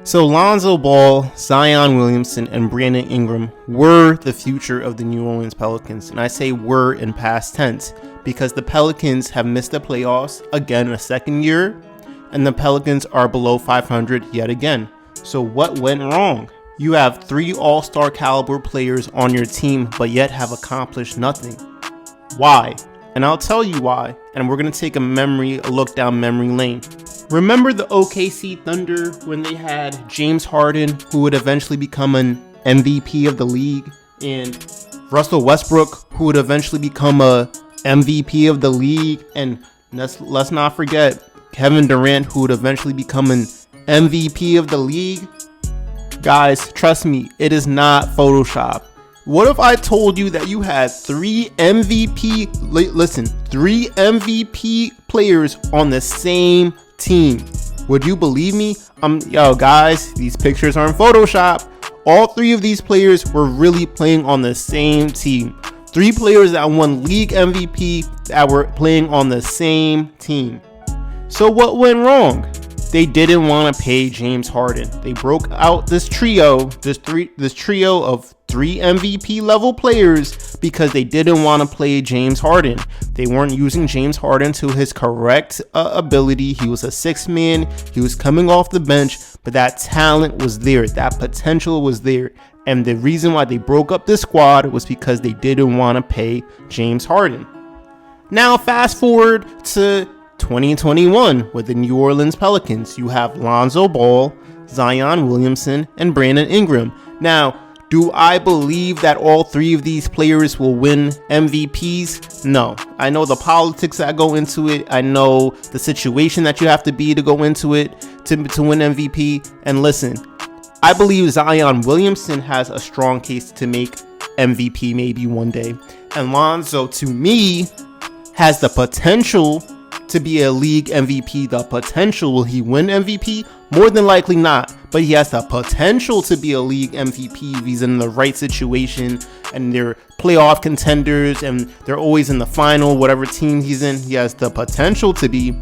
So Lonzo Ball, Zion Williamson, and Brandon Ingram were the future of the New Orleans Pelicans. And I say were in past tense because the Pelicans have missed the playoffs again a second year, and the Pelicans are below 500 yet again. So what went wrong? You have 3 all-star caliber players on your team, but yet have accomplished nothing. Why? And I'll tell you why. And we're going to take a look down memory lane. Remember the OKC Thunder when they had James Harden, who would eventually become an MVP of the league, and Russell Westbrook, who would eventually become a MVP of the league, and let's not forget Kevin Durant, who would eventually become an MVP of the league? Guys, trust me, it is not Photoshop. What if I told you that you had 3 MVP players on the same team? Would you believe me? Yo guys, these pictures aren't Photoshop. All 3 of these players were really playing on the same team. 3 players that won league MVP that were playing on the same team. So what went wrong? They didn't want to pay James Harden. They broke out this trio of 3 MVP level players because they didn't want to play James Harden. They weren't using James Harden to his correct ability. He was a 6th man. He was coming off the bench, but that talent was there. That potential was there. And the reason why they broke up the squad was because they didn't want to pay James Harden. Now fast forward to 2021 with the New Orleans Pelicans. You have Lonzo Ball, Zion Williamson, and Brandon Ingram. Now, do I believe that all 3 of these players will win MVPs? No. I know the politics that go into it. I know the situation that you have to be to go into it to win MVP. And listen, I believe Zion Williamson has a strong case to make MVP maybe one day. And Lonzo, to me, has the potential to be a league MVP. The potential. Will he win MVP? More than likely not, but he has the potential to be a league MVP if he's in the right situation and they're playoff contenders and they're always in the final, whatever team he's in. He has the potential to be.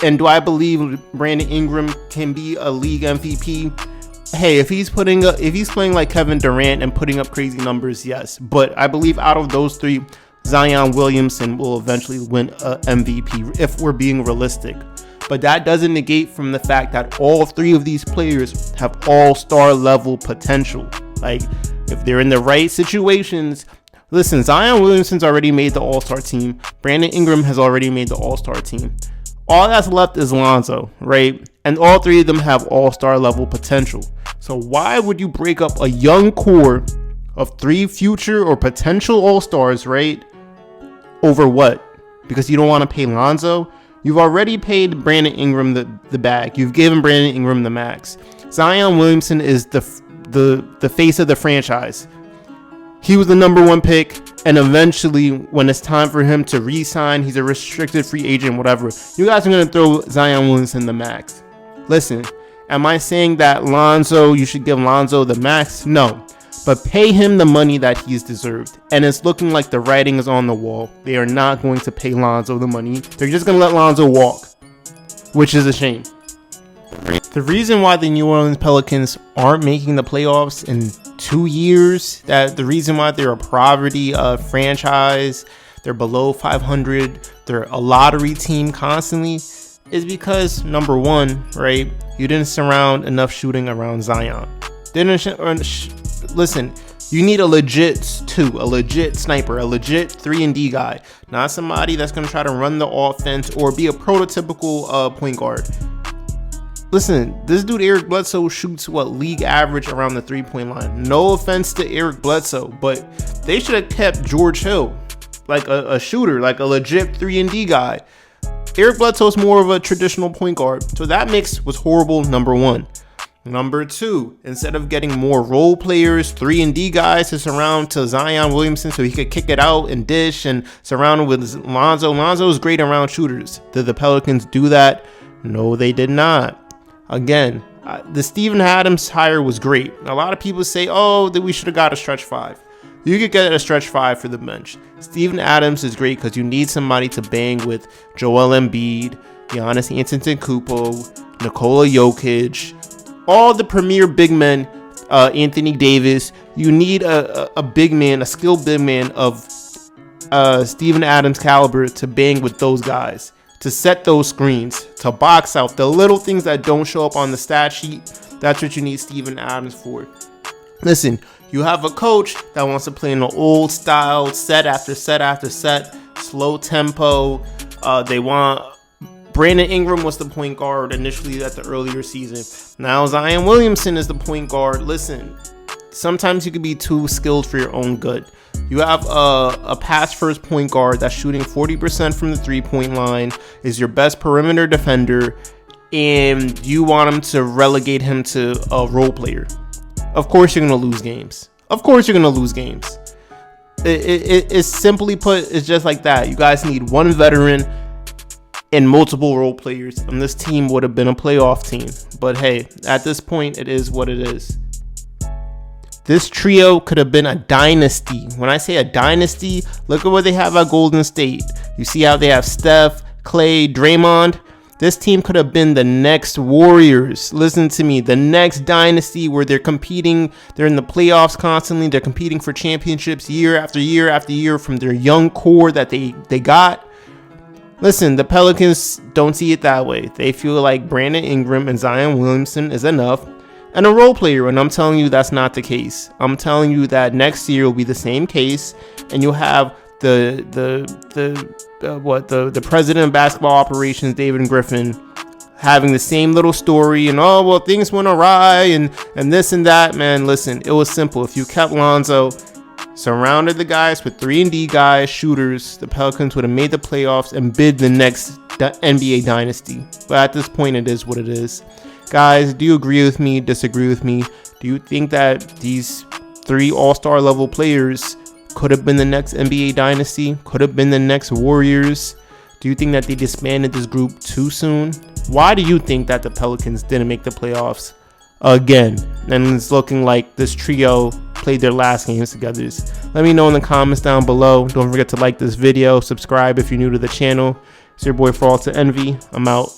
And do I believe Brandon Ingram can be a league MVP? Hey, if he's playing like Kevin Durant and putting up crazy numbers, yes. But I believe out of those 3, Zion Williamson will eventually win a MVP if we're being realistic. But that doesn't negate from the fact that all 3 of these players have all-star level potential. Like, if they're in the right situations. Listen, Zion Williamson's already made the all-star team. Brandon Ingram has already made the all-star team. All that's left is Lonzo, right? And all 3 of them have all-star level potential. So why would you break up a young core of 3 future or potential all-stars, right? Over what? Because you don't want to pay Lonzo? You've already paid Brandon Ingram the bag. You've given Brandon Ingram the max. Zion Williamson is the face of the franchise. He was the number 1 pick, and eventually, when it's time for him to re-sign, he's a restricted free agent, whatever. You guys are going to throw Zion Williamson the max. Listen, am I saying that you should give Lonzo the max? No. But pay him the money that he's deserved. And it's looking like the writing is on the wall. They are not going to pay Lonzo the money. They're just going to let Lonzo walk, which is a shame. The reason why the New Orleans Pelicans aren't making the playoffs in 2 years, the reason why they're a poverty franchise, they're below 500, they're a lottery team constantly, is because, number 1, right, you didn't surround enough shooting around Zion. Listen, you need a legit sniper, a legit 3-and-D guy, not somebody that's going to try to run the offense or be a prototypical point guard. Listen, this dude Eric Bledsoe shoots league average around the 3-point line. No offense to Eric Bledsoe, but they should have kept George Hill like a shooter, like a legit 3-and-D guy. Eric Bledsoe's more of a traditional point guard, so that mix was horrible. Number 1. Number 2, instead of getting more role players, 3-and-D guys to surround to Zion Williamson so he could kick it out and dish and surround him with Lonzo. Lonzo is great around shooters. Did the Pelicans do that? No, they did not. Again, the Steven Adams hire was great. A lot of people say, that we should have got a stretch 5. You could get a stretch 5 for the bench. Steven Adams is great because you need somebody to bang with Joel Embiid, Giannis Antetokounmpo, Nikola Jokic, all the premier big men, Anthony Davis. You need a big man, a skilled big man of Steven Adams caliber to bang with those guys, to set those screens, to box out the little things that don't show up on the stat sheet. That's what you need Steven Adams for. Listen, you have a coach that wants to play in the old style, set after set after set, slow tempo. They want Brandon Ingram was the point guard initially at the earlier season. Now Zion Williamson is the point guard. Listen, sometimes you can be too skilled for your own good. You have a pass-first point guard that's shooting 40% from the three-point line, is your best perimeter defender, and you want him to relegate him to a role player. Of course you're going to lose games. It's simply put, it's just like that. You guys need one veteran and multiple role players, and this team would have been a playoff team. But hey, at this point, it is what it is. This trio could have been a dynasty. When I say a dynasty, look at what they have at Golden State. You see how they have Steph, Clay, Draymond? This team could have been the next Warriors. Listen to me, the next dynasty where they're competing. They're in the playoffs constantly. They're competing for championships year after year after year from their young core that they got. Listen, the Pelicans don't see it that way. They feel like Brandon Ingram and Zion Williamson is enough and a role player, and I'm telling you that's not the case. I'm telling you that next year will be the same case, and you'll have the president of basketball operations, David Griffin, having the same little story and things went awry and this and that. Man, listen, it was simple. If you kept Lonzo, surrounded the guys with 3-and-D guys, shooters, the Pelicans would have made the playoffs and bid the next NBA dynasty. But at this point, it is what it is. Guys, do you agree with me? Disagree with me? Do you think that these 3 all-star level players could have been the next NBA dynasty? Could have been the next Warriors? Do you think that they disbanded this group too soon? Why do you think that the Pelicans didn't make the playoffs again? And it's looking like this trio played their last games together. Let me know in the comments down below. Don't forget to like this video, subscribe if you're new to the channel. It's your boy For All to Envy. I'm out.